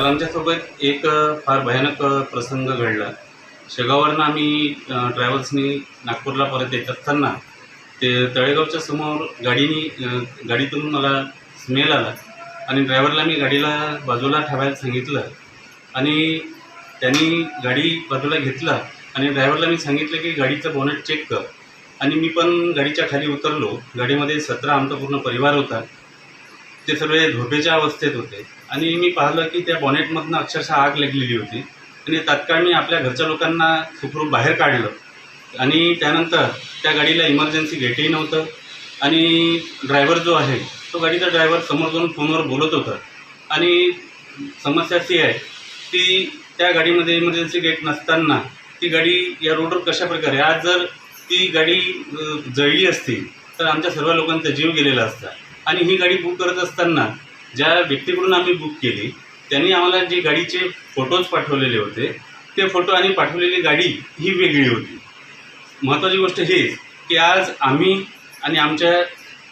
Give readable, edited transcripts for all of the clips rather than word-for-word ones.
आमच्यासोबत एक फार भयानक प्रसंग घडला. शेगाववरून आम्ही ट्रॅव्हल्सनी नागपूरला परत येत असताना ते तळेगावच्या समोर गाडीतून मला स्मेल आला आणि ड्रायव्हरला मी गाडीला बाजूला ठेवायला सांगितलं आणि त्यांनी गाडी बाजूला घेतला आणि ड्रायव्हरला मी सांगितलं की गाडीचं बोनेट चेक कर. आणि मी पण गाडीच्या खाली उतरलो. गाडीमध्ये 17 आमचा पूर्ण परिवार होता. ते सगळे झोपेच्या अवस्थेत होते आणि मी पाहिलं की त्या बॉनेटमधनं अक्षरशः आग लागलेली होती आणि तात्काळ मी आपल्या घरच्या लोकांना सुखरूप बाहेर काढलं. आणि त्यानंतर त्या गाडीला इमर्जन्सी गेटही नव्हतं आणि ड्रायव्हर जो आहे तो गाडीचा ड्रायव्हर समोर जाऊन फोनवर बोलत होता. आणि समस्या अशी आहे की त्या गाडीमध्ये इमर्जन्सी गेट नसताना ती गाडी या रोडवर कशाप्रकारे, आज जर ती गाडी जळली असती तर आमच्या सर्व लोकांचा जीव गेलेला असता. आणि ही गाडी बुक करत असताना ज्या व्यक्तीकडून आम्ही बुक केली त्यांनी आम्हाला जे गाडीचे फोटोज पाठवलेले होते ते फोटो आणि पाठवलेली गाडी ही वेगळी होती. महत्त्वाची गोष्ट हेच की आज आम्ही आणि आमच्या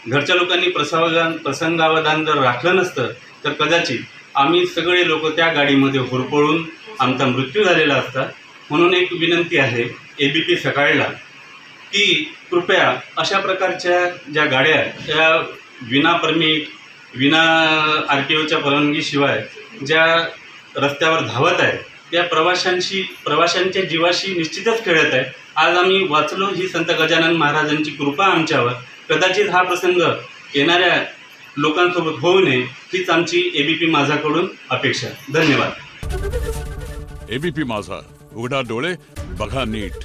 घरच्या लोकांनी प्रसंगावधान जर राखलं नसतं तर कदाचित आम्ही सगळे लोक त्या गाडीमध्ये होरपळून आमचा मृत्यू झालेला असता. म्हणून एक विनंती आहे ABP सकाळला की कृपया अशा प्रकारच्या ज्या गाड्या त्या विना परमिट, विना RTOच्या परवानगीशिवाय ज्या रस्त्यावर धावत आहेत त्या प्रवाशांच्या जीवाशी निश्चितच खेळत आहे. आज आम्ही वाचलो ही संत गजानन महाराजांची कृपा आमच्यावर. कदाचित हा प्रसंग येणाऱ्या लोकांसोबत होऊ नये हीच आमची ABP माझाकडून अपेक्षा. धन्यवाद. ABP माझा, उघडा डोळे बघा नीट.